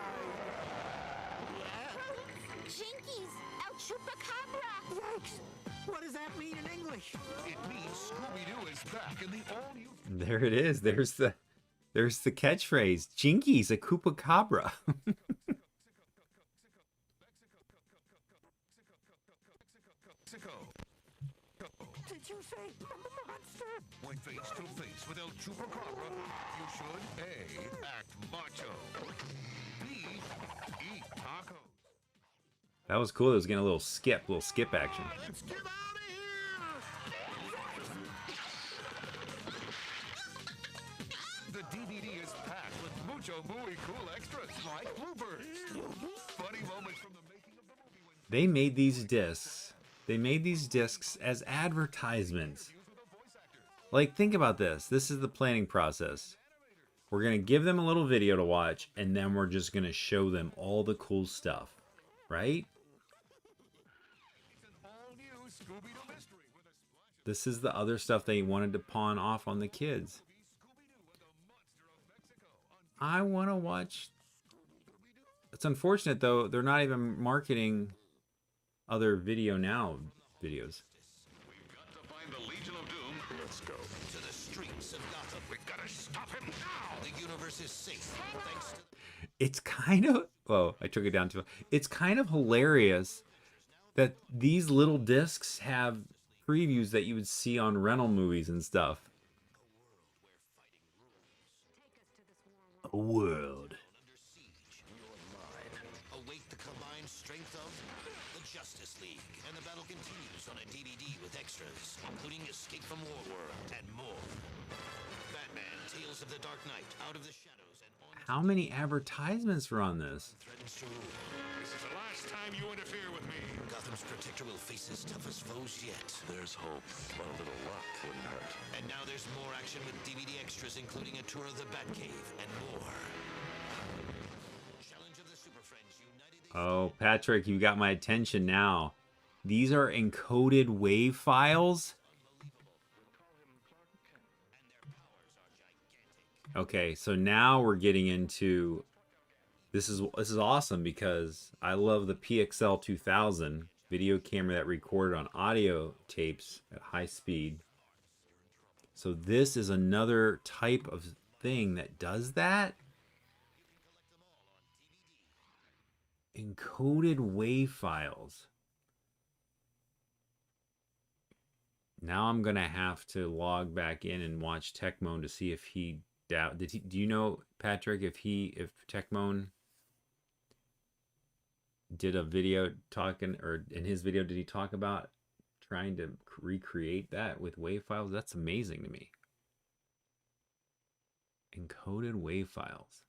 Jinkies! El Chupacabra! Yikes! What does that mean in English? It means Scooby-Doo is back in the all-new... There it is. There's the catchphrase. Jinkies, a Chupacabra. Mexico. Did you say monster? When face to face with El Chupacabra, you should A. Act macho. B. Eat tacos. That was cool. It was getting a little skip action. Let's get out of here! The DVD is packed with mucho muy cool extras like bloopers. Funny moments from the making of the movie when They made these discs. They made these discs as advertisements. Like, think about this. This is the planning process. We're going to give them a little video to watch, and then we're just going to show them all the cool stuff. Right? all-new Scooby-Doo mystery with a splash of This is the other stuff they wanted to pawn off on the kids. Scooby-Doo with the monster of Mexico. I want to watch. It's unfortunate, though. They're not even marketing other VideoNow videos. We've got to find the Legion of Doom. Let's go. To the streets of Gotham. We've got to stop him now. The universe is safe thanks to It's kind of, well, I took it down to, it's kind of hilarious that these little discs have previews that you would see on rental movies and stuff. A world. under siege. Your mind. Await the combined strength of the Justice League. And the battle continues on a DVD with extras, including Escape from War and more. Batman, Tales of the Dark Knight, Out of the Shadows, and on How many advertisements were on this? threatens to rule. This is the last time you interfere with me. Gotham's protector will face his toughest foes yet. There's hope. A little luck wouldn't hurt. And now there's more action with DVD extras, including a tour of the Batcave and more. Challenge of the Super Friends United. Oh, Patrick, you got my attention now. These are encoded WAV files? Okay, so now we're getting into this is awesome because I love the PXL 2000 video camera that recorded on audio tapes at high speed. So this is another type of thing that does that. Encoded WAV files. Now I'm gonna have to log back in and watch Techmoan to see if he do you know, Patrick, if Techmoan did a video talking, or in his video did he talk about trying to recreate that with WAV files? That's amazing to me. Encoded WAV files.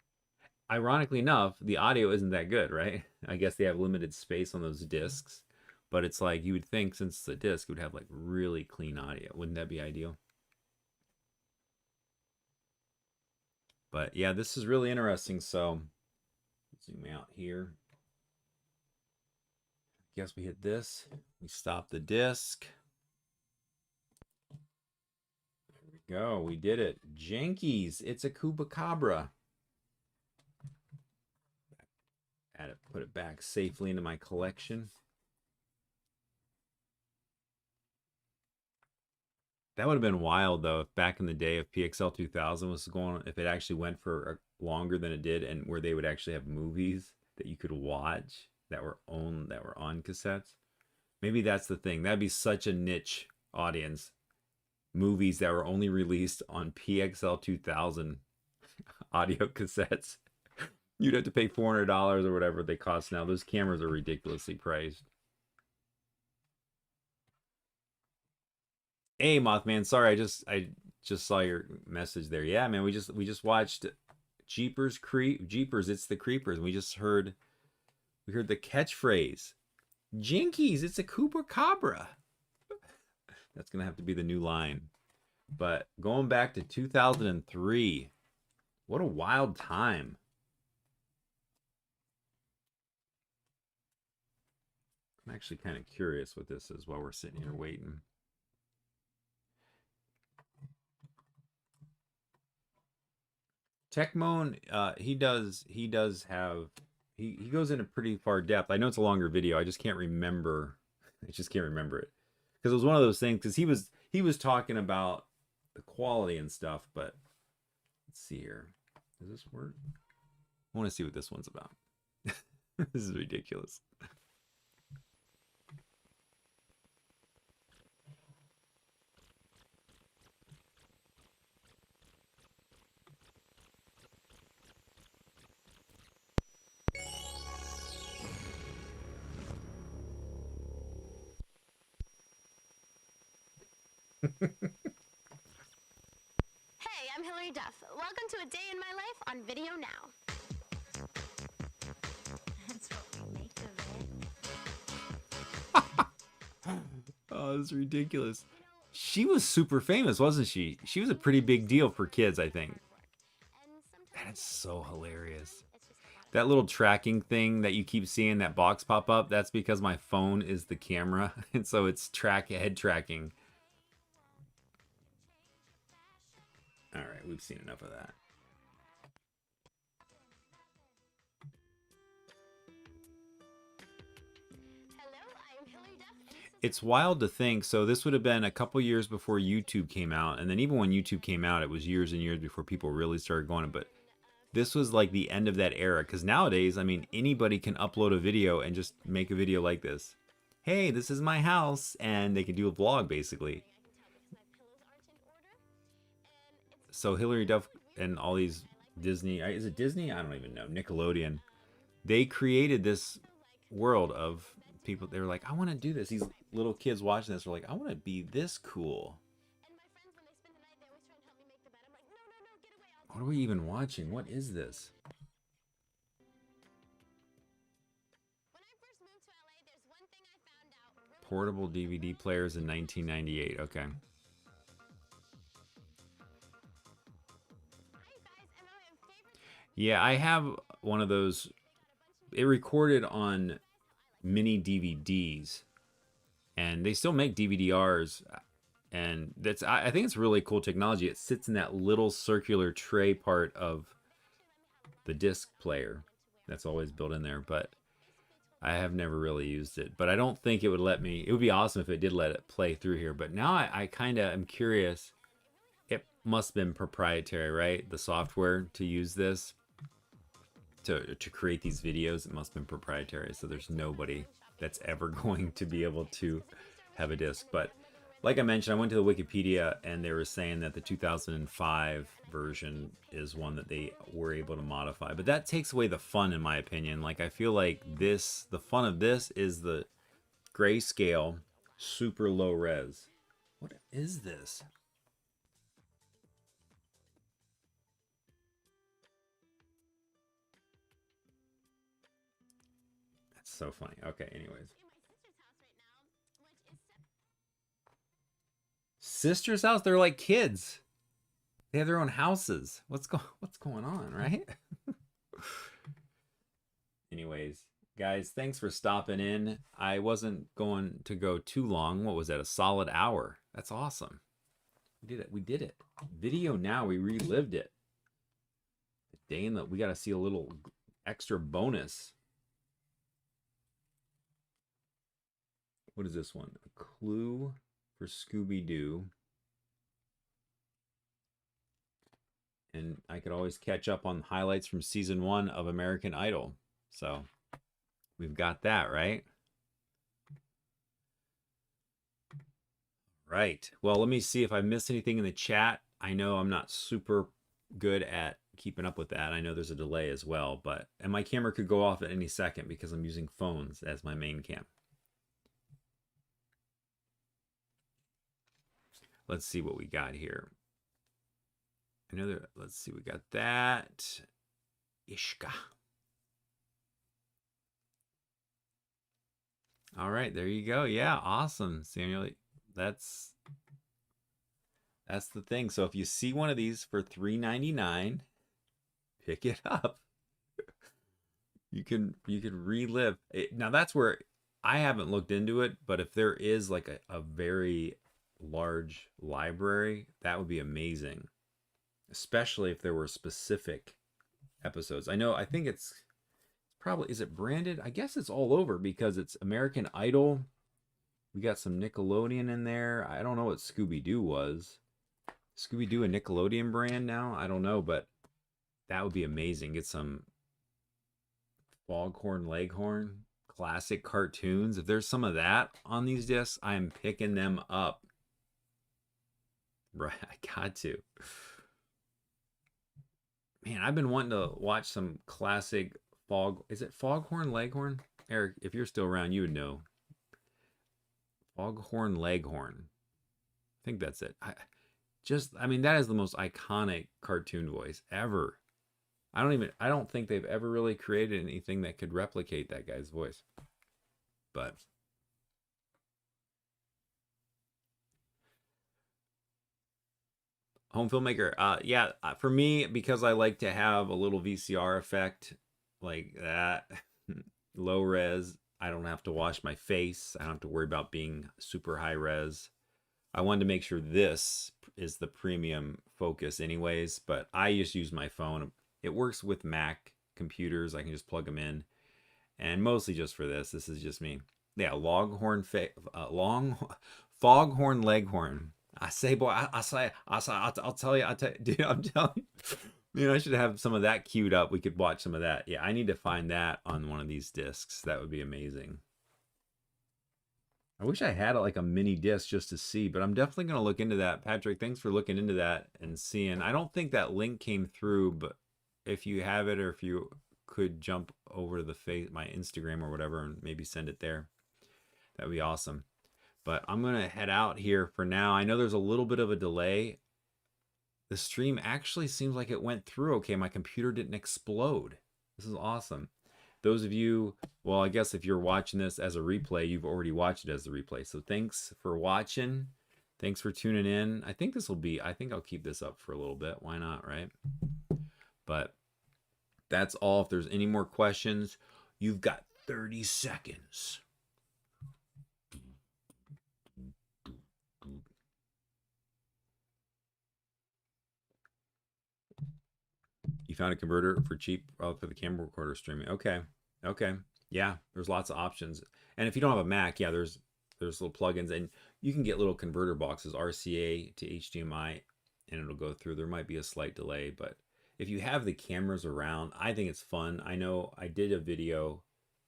Ironically enough, the audio isn't that good, right? I guess they have limited space on those discs, but it's like you would think since it's a disc, it would have like really clean audio. Wouldn't that be ideal? But yeah, this is really interesting. So zoom out here. Guess we hit this. We stop the disc. There we go. We did it. Jinkies. It's a Chupacabra. Add it, put it back safely into my collection. That would have been wild, though, if back in the day, if PXL 2000 was going, if it actually went for longer than it did, and where they would actually have movies that you could watch. that were on cassettes. Maybe that's the thing. That'd be such a niche audience. Movies that were only released on PXL 2000 audio cassettes. You'd have to pay $400 or whatever they cost now. Those cameras are ridiculously priced. Hey, Mothman, sorry, I just saw your message there. Yeah, man, we just watched Jeepers Jeepers, It's the Creepers. We heard the catchphrase, Jinkies, it's a Cooper Cabra. That's gonna have to be the new line. But going back to 2003, what a wild time. I'm actually kind of curious what this is while we're sitting here waiting. Techmoan, he goes into pretty far depth. I know it's a longer video. I just can't remember. I just can't remember it because it was one of those things. Because he was talking about the quality and stuff. But let's see here. Does this work? I want to see what this one's about. This is ridiculous. Hey, I'm Hilary Duff. Welcome to a day in my life on VideoNow. That's what we make of it. Oh, this is ridiculous. She was super famous, wasn't she? She was a pretty big deal for kids, I think. That is so hilarious. That little tracking thing that you keep seeing, that box pop up, that's because my phone is the camera. And so it's head tracking. All right, we've seen enough of that. It's wild to think. So this would have been a couple years before YouTube came out. And then even when YouTube came out, it was years and years before people really started going. But this was like the end of that era. Because nowadays, I mean, anybody can upload a video and just make a video like this. Hey, this is my house. And they can do a vlog, basically. So Hilary Duff and all these Disney, is it Disney? I don't even know. Nickelodeon. They created this world of people. They were like, I want to do this. These little kids watching this were like, I want to be this cool. What are we even watching? What is this? Portable DVD players in 1998. Okay. Yeah, I have one of those. It recorded on mini DVDs, and they still make DVD-Rs, and I think it's really cool technology. It sits in that little circular tray part of the disc player that's always built in there, but I have never really used it. But I don't think it would let me. It would be awesome if it did let it play through here, but now I kind of am curious. It must have been proprietary, right? The software to use this. To create these videos, it must have been proprietary, so there's nobody that's ever going to be able to have a disc. But like I mentioned, I went to the Wikipedia and they were saying that the 2005 version is one that they were able to modify, but that takes away the fun, in my opinion. Like, I feel like the fun of this is the grayscale, super low res. What is this? So funny. Okay, anyways. Sister's house? They're like kids. They have their own houses. What's going on, right? Anyways, guys, thanks for stopping in. I wasn't going to go too long. What was that? A solid hour. That's awesome. We did it. We did it. VideoNow. We relived it. The day in the, we got to see a little extra bonus. What is this one? A clue for Scooby-Doo. And I could always catch up on highlights from season 1 of American Idol. So We've got that, right? Right. Well, let me see if I missed anything in the chat. I know I'm not super good at keeping up with that. I know there's a delay as well, and my camera could go off at any second because I'm using phones as my main cam. Let's see what we got here. I know that, let's see, we got that. Ishka. All right, there you go. Yeah, awesome, Samuel. That's the thing. So if you see one of these for $3.99, pick it up. You can relive it. Now that's where I haven't looked into it, but if there is like a very large library, that would be amazing. Especially if there were specific episodes. I think it's probably, is it branded? I guess it's all over because it's American Idol. We got some Nickelodeon in there. I don't know what Scooby-Doo was. Scooby-Doo a Nickelodeon brand now? I don't know, but that would be amazing. Get some Foghorn Leghorn classic cartoons. If there's some of that on these discs, I'm picking them up. Right, I got to. Man, I've been wanting to watch some classic is it Foghorn Leghorn? Eric, if you're still around, you would know. Foghorn Leghorn. I think that's it. I mean, that is the most iconic cartoon voice ever. I don't think they've ever really created anything that could replicate that guy's voice. But home filmmaker, yeah, for me, because I like to have a little VCR effect like that, low res, I don't have to wash my face. I don't have to worry about being super high res. I wanted to make sure this is the premium focus anyways, but I just use my phone. It works with Mac computers. I can just plug them in, and mostly just for this. This is just me. Yeah, Foghorn Leghorn. I say, boy, I'll tell you, dude, I'm telling you. You know, I should have some of that queued up. We could watch some of that. Yeah, I need to find that on one of these discs. That would be amazing. I wish I had like a mini disc just to see, but I'm definitely going to look into that. Patrick, thanks for looking into that and seeing. I don't think that link came through, but if you have it, or if you could jump over to my Instagram or whatever and maybe send it there, that would be awesome. But I'm going to head out here for now. I know there's a little bit of a delay. The stream actually seems like it went through okay. My computer didn't explode. This is awesome. Those of you, well, I guess if you're watching this as a replay, you've already watched it as the replay. So thanks for watching. Thanks for tuning in. I think I'll keep this up for a little bit. Why not, right? But that's all. If there's any more questions, you've got 30 seconds. You found a converter for cheap for the camera recorder streaming. Okay. Yeah, there's lots of options. And if you don't have a Mac, yeah, there's little plugins, and you can get little converter boxes, RCA to HDMI, and it'll go through. There might be a slight delay, but if you have the cameras around, I think it's fun. I know I did a video,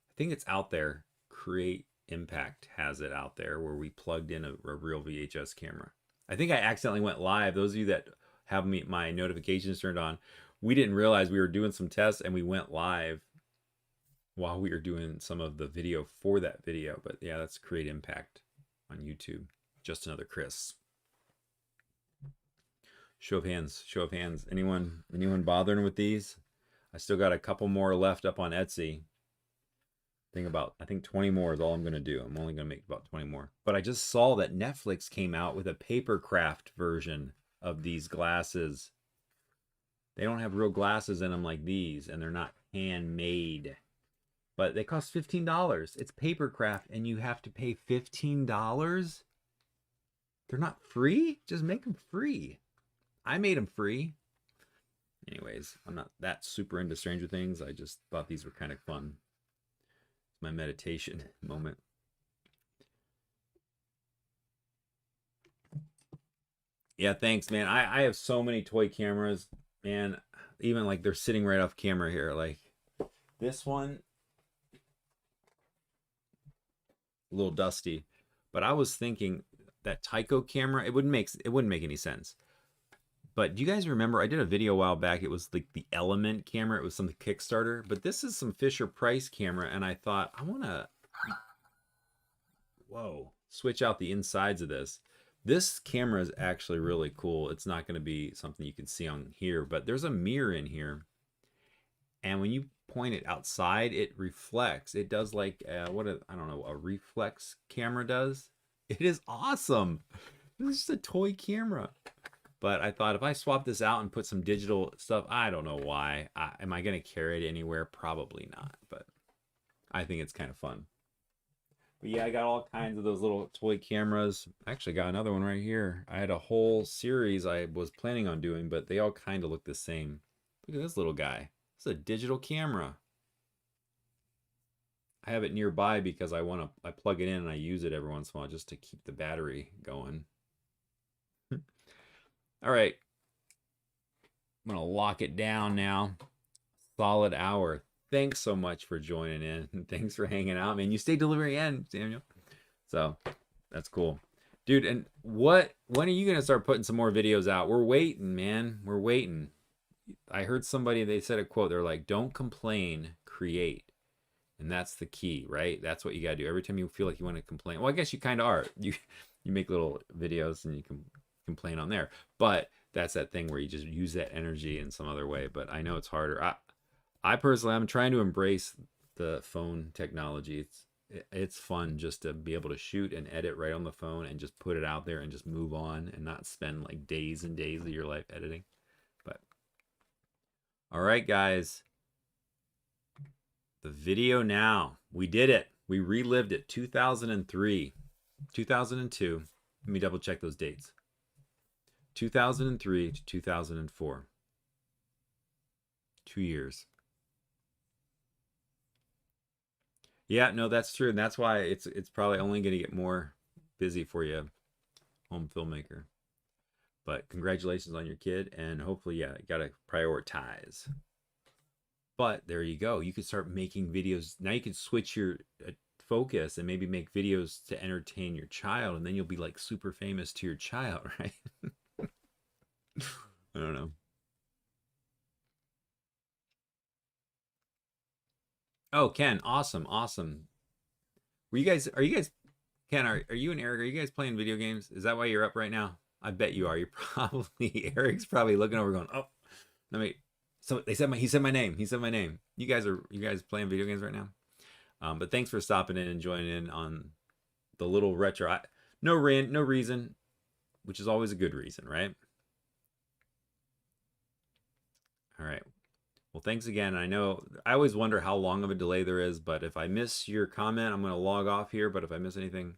I think it's out there. Create Impact has it out there, where we plugged in a real VHS camera. I think I accidentally went live. Those of you that have my notifications turned on, we didn't realize we were doing some tests, and we went live while we were doing some of the video for that video. But yeah, that's Create Impact on YouTube. Just another Chris. Show of hands. Anyone bothering with these? I still got a couple more left up on Etsy. I think 20 more is all I'm going to do. I'm only going to make about 20 more. But I just saw that Netflix came out with a papercraft version of these glasses. They don't have real glasses in them like these, and they're not handmade. But they cost $15. It's papercraft, and you have to pay $15? They're not free? Just make them free. I made them free. Anyways, I'm not that super into Stranger Things. I just thought these were kind of fun. It's my meditation moment. Yeah, thanks, man. I have so many toy cameras, man. Even like they're sitting right off camera here. Like this one, a little dusty. But I was thinking that Tyco camera, it wouldn't make any sense. But do you guys remember, I did a video a while back, it was like the Element camera, it was some Kickstarter, but this is some Fisher Price camera, and I thought, I want to, whoa, switch out the insides of this. This camera is actually really cool. It's not going to be something you can see on here, but there's a mirror in here, and when you point it outside, it reflects. It does like, I don't know, a reflex camera does. It is awesome. This is just a toy camera. But I thought if I swap this out and put some digital stuff, I don't know why. Am I going to carry it anywhere? Probably not. But I think it's kind of fun. But yeah, I got all kinds of those little toy cameras. I actually got another one right here. I had a whole series I was planning on doing, but they all kind of look the same. Look at this little guy. It's a digital camera. I have it nearby because I plug it in and I use it every once in a while just to keep the battery going. All right, I'm gonna lock it down now. Solid hour. Thanks so much for joining in, and thanks for hanging out, man. You stayed till the very end, Samuel. So that's cool, dude. And when are you gonna start putting some more videos out? We're waiting, man. We're waiting. I heard somebody, they said a quote. They're like, "Don't complain, create," and that's the key, right? That's what you gotta do. Every time you feel like you want to complain, well, I guess you kind of are. You make little videos and you can complain on there, but that's that thing where you just use that energy in some other way. But I know it's harder. I personally, I'm trying to embrace the phone technology. It's fun just to be able to shoot and edit right on the phone and just put it out there and just move on and not spend like days and days of your life editing. But all right, guys, the video now, we did it. We relived it. 2003, 2002. Let me double check those dates. 2003 to 2004. 2 years. Yeah, no, that's true. And that's why it's probably only going to get more busy for you, home filmmaker. But congratulations on your kid. And hopefully, yeah, you got to prioritize. But there you go. You can start making videos. Now you can switch your focus and maybe make videos to entertain your child. And then you'll be like super famous to your child, right? I don't know. Oh, Ken, awesome. Are you guys, Ken, are you and Eric, are you guys playing video games? Is that why you're up right now? I bet you are. You're probably, Eric's probably looking over going, oh, so he said my name. You guys playing video games right now? But thanks for stopping in and joining in on the little retro. No reason, which is always a good reason, right? All right. Well, thanks again. I know I always wonder how long of a delay there is, but if I miss your comment, I'm going to log off here. But if I miss anything,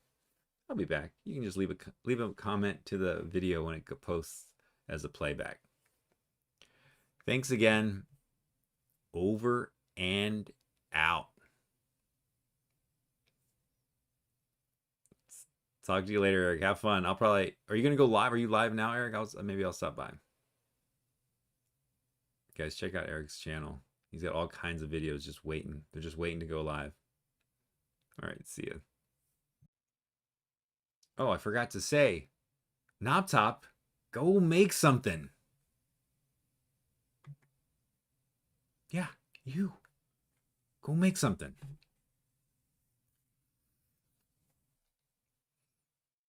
I'll be back. You can just leave a comment to the video when it posts as a playback. Thanks again. Over and out. Talk to you later, Eric. Have fun. Are you going to go live? Are you live now, Eric? Maybe I'll stop by. Guys, check out Eric's channel. He's got all kinds of videos just waiting. They're just waiting to go live. All right, see ya. Oh, I forgot to say, Knob Top, go make something. Yeah, you. Go make something.